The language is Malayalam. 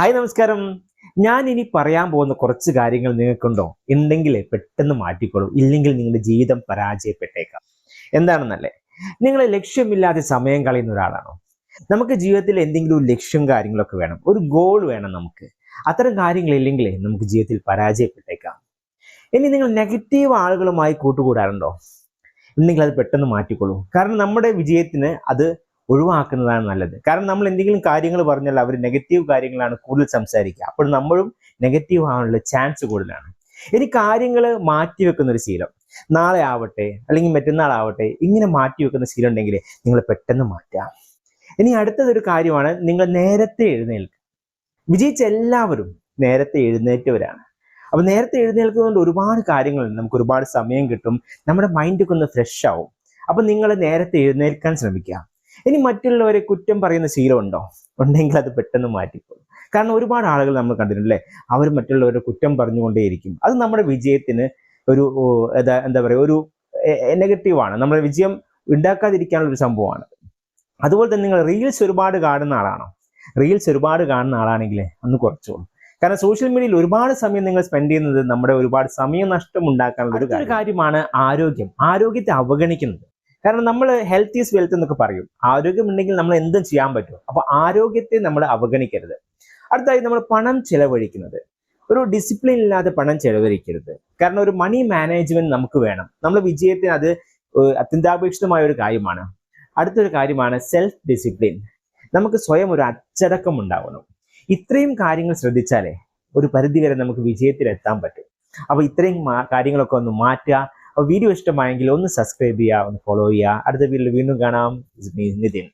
ഹായ് നമസ്കാരം. ഞാൻ ഇനി പറയാൻ പോകുന്ന കുറച്ച് കാര്യങ്ങൾ നിങ്ങൾക്കുണ്ടോ ഉണ്ടെങ്കിൽ പെട്ടെന്ന് മാറ്റിക്കോളൂ, ഇല്ലെങ്കിൽ നിങ്ങളുടെ ജീവിതം പരാജയപ്പെട്ടേക്കാം. എന്താണെന്നല്ലേ, നിങ്ങൾ ലക്ഷ്യമില്ലാതെ സമയം കളയുന്ന ഒരാളാണോ? നമുക്ക് ജീവിതത്തിൽ എന്തെങ്കിലും ഒരു ലക്ഷ്യം കാര്യങ്ങളൊക്കെ വേണം, ഒരു ഗോൾ വേണം നമുക്ക്. അത്തരം കാര്യങ്ങളില്ലെങ്കിൽ നമുക്ക് ജീവിതത്തിൽ പരാജയപ്പെട്ടേക്കാം. ഇനി നിങ്ങൾ നെഗറ്റീവ് ആളുകളുമായി കൂട്ടുകൂടാറുണ്ടോ? ഉണ്ടെങ്കിൽ അത് പെട്ടെന്ന് മാറ്റിക്കോളൂ. കാരണം നമ്മുടെ വിജയത്തിന് അത് ഒഴിവാക്കുന്നതാണ് നല്ലത്. കാരണം നമ്മൾ എന്തെങ്കിലും കാര്യങ്ങൾ പറഞ്ഞാൽ അവർ നെഗറ്റീവ് കാര്യങ്ങളാണ് കൂടുതൽ സംസാരിക്കുക. അപ്പോൾ നമ്മളും നെഗറ്റീവ് ആവാനുള്ള ചാൻസ് കൂടുതലാണ്. ഇനി കാര്യങ്ങൾ മാറ്റിവെക്കുന്ന ഒരു ശീലം, നാളെ ആവട്ടെ അല്ലെങ്കിൽ മറ്റന്നാൾ ആവട്ടെ, ഇങ്ങനെ മാറ്റിവെക്കുന്ന ശീലം ഉണ്ടെങ്കിൽ നിങ്ങൾ പെട്ടെന്ന് മാറ്റുക. ഇനി അടുത്തതൊരു കാര്യമാണ്, നിങ്ങൾ നേരത്തെ എഴുന്നേൽക്കുക. വിജയിച്ച എല്ലാവരും നേരത്തെ എഴുന്നേറ്റവരാണ്. അപ്പൊ നേരത്തെ എഴുന്നേൽക്കുന്നതുകൊണ്ട് ഒരുപാട് കാര്യങ്ങളുണ്ട്, നമുക്ക് ഒരുപാട് സമയം കിട്ടും, നമ്മുടെ മൈൻഡൊക്കെ ഒന്ന് ഫ്രഷ് ആവും. അപ്പൊ നിങ്ങൾ നേരത്തെ എഴുന്നേൽക്കാൻ ശ്രമിക്കുക. ഇനി മറ്റുള്ളവരെ കുറ്റം പറയുന്ന ശീലം ഉണ്ടോ? ഉണ്ടെങ്കിൽ അത് പെട്ടെന്ന് മാറ്റിക്കോളും. കാരണം ഒരുപാട് ആളുകൾ നമ്മൾ കണ്ടിട്ടുണ്ടല്ലേ, അവർ മറ്റുള്ളവരെ കുറ്റം പറഞ്ഞുകൊണ്ടേയിരിക്കും. അത് നമ്മുടെ വിജയത്തിന് ഒരു എന്താ പറയുക, ഒരു നെഗറ്റീവാണ്. നമ്മുടെ വിജയം ഉണ്ടാക്കാതിരിക്കാനുള്ള ഒരു സംഭവമാണ്. അതുപോലെ തന്നെ നിങ്ങൾ റീൽസ് ഒരുപാട് കാണുന്ന ആളാണോ? റീൽസ് ഒരുപാട് കാണുന്ന ആളാണെങ്കിൽ അന്ന് കുറച്ചോളൂ. കാരണം സോഷ്യൽ മീഡിയയിൽ ഒരുപാട് സമയം നിങ്ങൾ സ്പെൻഡ് ചെയ്യുന്നത് നമ്മുടെ ഒരുപാട് സമയം നഷ്ടം ഉണ്ടാക്കാനുള്ള ഒരു കാര്യമാണ് ആരോഗ്യം. ആരോഗ്യത്തെ അവഗണിക്കുന്നത്. കാരണം നമ്മൾ ഹെൽത്ത് ഈസ് വെൽത്ത് എന്നൊക്കെ പറയും. ആരോഗ്യം ഉണ്ടെങ്കിൽ നമ്മൾ എന്തും ചെയ്യാൻ പറ്റും. അപ്പൊ ആരോഗ്യത്തെ നമ്മൾ അവഗണിക്കരുത്. അടുത്തായി, നമ്മൾ പണം ചെലവഴിക്കുന്നത്, ഒരു ഡിസിപ്ലിൻ ഇല്ലാതെ പണം ചെലവഴിക്കരുത്. കാരണം ഒരു മണി മാനേജ്മെന്റ് നമുക്ക് വേണം. നമ്മുടെ വിജയത്തിന് അത് അത്യന്താപേക്ഷിതമായ ഒരു കാര്യമാണ്. അടുത്തൊരു കാര്യമാണ് സെൽഫ് ഡിസിപ്ലിൻ. നമുക്ക് സ്വയം ഒരു അച്ചടക്കം ഉണ്ടാവണം. ഇത്രയും കാര്യങ്ങൾ ശ്രദ്ധിച്ചാലേ ഒരു പരിധിവരെ നമുക്ക് വിജയത്തിൽ എത്താൻ പറ്റും. അപ്പൊ ഇത്രയും കാര്യങ്ങളൊക്കെ ഒന്ന് മാറ്റുക. വീഡിയോ ഇഷ്ടമായെങ്കിൽ ഒന്ന് സബ്സ്ക്രൈബ് ചെയ്യുക, ഒന്ന് ഫോളോ ചെയ്യുക. അടുത്ത വീഡിയോയിൽ വീണ്ടും കാണാം. നിതിൻ.